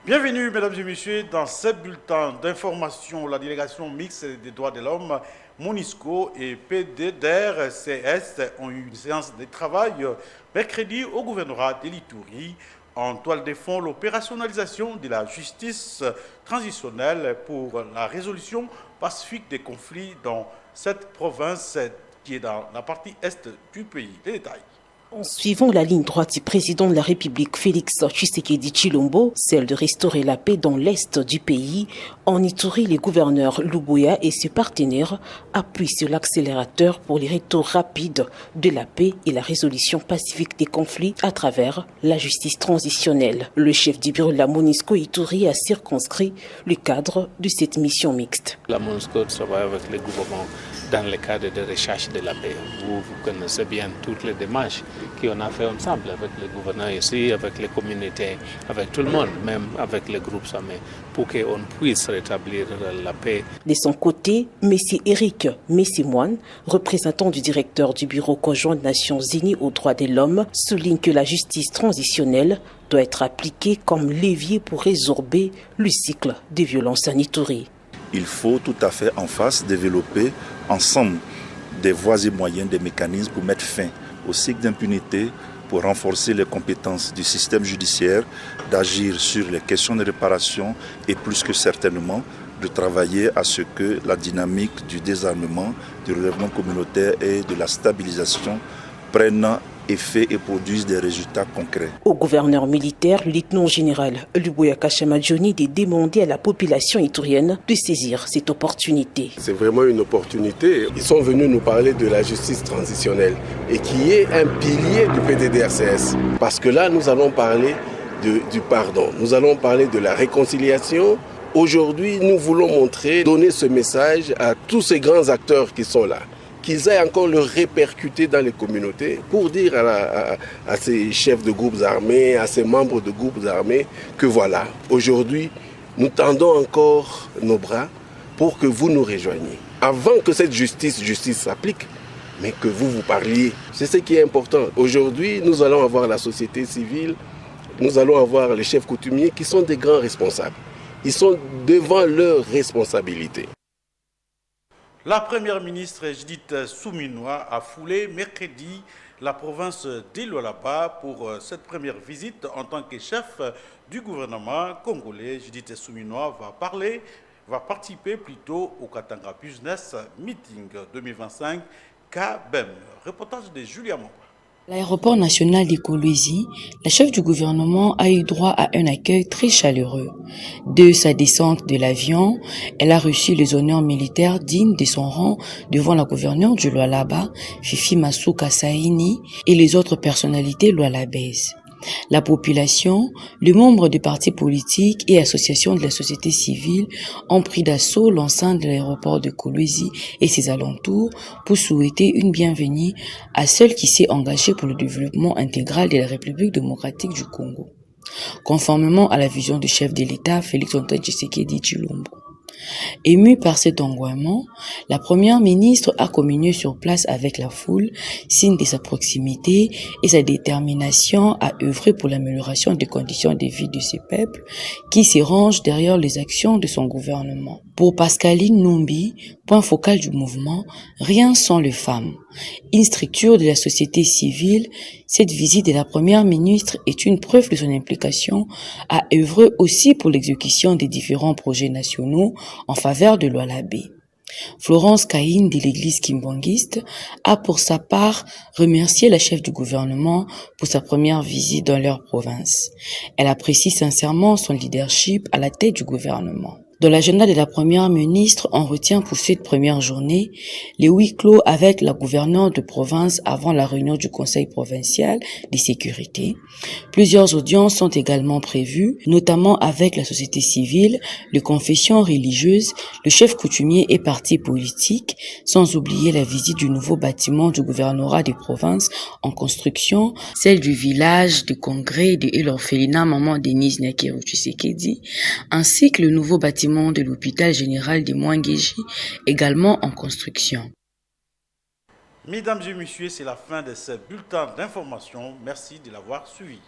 Bienvenue, mesdames et messieurs, dans ce bulletin d'information. La délégation mixte des droits de l'homme, MONUSCO et PDDRCS ont eu une séance de travail mercredi au gouvernorat de l'Ituri. En toile de fond, l'opérationnalisation de la justice transitionnelle pour la résolution pacifique des conflits dans cette province qui est dans la partie est du pays. Les détails. En suivant la ligne droite du président de la République Félix Tshisekedi Tshilombo, celle de restaurer la paix dans l'est du pays, en Ituri, les gouverneurs Lubuya et ses partenaires appuient sur l'accélérateur pour les retours rapides de la paix et la résolution pacifique des conflits à travers la justice transitionnelle. Le chef du bureau de la MONUSCO Ituri a circonscrit le cadre de cette mission mixte. La MONUSCO travaille avec le gouvernement dans le cadre de recherche de la paix. Vous connaissez bien toutes les démarches qu'on a fait ensemble avec les gouverneurs ici, avec les communautés, avec tout le monde, même avec les groupes armés, pour qu'on puisse rétablir la paix. De son côté, M. Eric Messimoine, représentant du directeur du Bureau conjoint des Nations Unies aux droits de l'homme, souligne que la justice transitionnelle doit être appliquée comme levier pour résorber le cycle de violence en Ituri. Il faut tout à fait en face développer ensemble des voies et moyens, des mécanismes pour mettre fin au cycle d'impunité, pour renforcer les compétences du système judiciaire, d'agir sur les questions de réparation et plus que certainement de travailler à ce que la dynamique du désarmement, du relèvement communautaire et de la stabilisation prenne effet et produisent des résultats concrets. Au gouverneur militaire, le lieutenant-général Lubuya Kashamadjoni de demander à la population iturienne de saisir cette opportunité. C'est vraiment une opportunité. Ils sont venus nous parler de la justice transitionnelle et qui est un pilier du PDDRCS. Parce que là, nous allons parler du pardon, nous allons parler de la réconciliation. Aujourd'hui, nous voulons donner ce message à tous ces grands acteurs qui sont là, qu'ils aillent encore le répercuter dans les communautés pour dire à ces chefs de groupes armés, à ces membres de groupes armés que voilà, aujourd'hui, nous tendons encore nos bras pour que vous nous rejoigniez. Avant que cette justice s'applique, mais que vous parliez. C'est ce qui est important. Aujourd'hui, nous allons avoir la société civile, nous allons avoir les chefs coutumiers qui sont des grands responsables. Ils sont devant leurs responsabilités. La première ministre Judith Suminwa a foulé mercredi la province de Lualaba pour cette première visite en tant que chef du gouvernement congolais. Judith Suminwa va participer plutôt au Katanga Business Meeting 2025 KBEM. Reportage de Julia Mamba. L'aéroport national de Kolwezi, la chef du gouvernement a eu droit à un accueil très chaleureux. Dès sa descente de l'avion, elle a reçu les honneurs militaires dignes de son rang devant la gouverneure du Lualaba, Fifi Masuka Saini, et les autres personnalités lualabaises. La population, les membres des partis politiques et associations de la société civile ont pris d'assaut l'enceinte de l'aéroport de Kolwezi et ses alentours pour souhaiter une bienvenue à celle qui s'est engagée pour le développement intégral de la République démocratique du Congo, conformément à la vision du chef de l'État Félix-Antoine Tshisekedi Tshilombo. Émue par cet engouement, la première ministre a communié sur place avec la foule, signe de sa proximité et sa détermination à œuvrer pour l'amélioration des conditions de vie de ces peuples qui se rangent derrière les actions de son gouvernement. Pour Pascaline Numbi, point focal du mouvement, rien sans les femmes. Une structure de la société civile, cette visite de la première ministre est une preuve de son implication à œuvrer aussi pour l'exécution des différents projets nationaux en faveur de Lualabé. Florence Caïn de l'église kimbangiste a pour sa part remercié la chef du gouvernement pour sa première visite dans leur province. Elle apprécie sincèrement son leadership à la tête du gouvernement. Dans l'agenda de la première ministre, on retient pour cette première journée les huis clos avec la gouverneure de province avant la réunion du conseil provincial de sécurité. Plusieurs audiences sont également prévues, notamment avec la société civile, les confessions religieuses, le chef coutumier et partis politiques, sans oublier la visite du nouveau bâtiment du gouvernorat des provinces en construction, celle du village de congrès de l'orphelinat Maman Denise Nyakeru Tshisekedi, ainsi que le nouveau bâtiment de l'hôpital général de Mwangeji, également en construction. Mesdames et messieurs, c'est la fin de ce bulletin d'information. Merci de l'avoir suivi.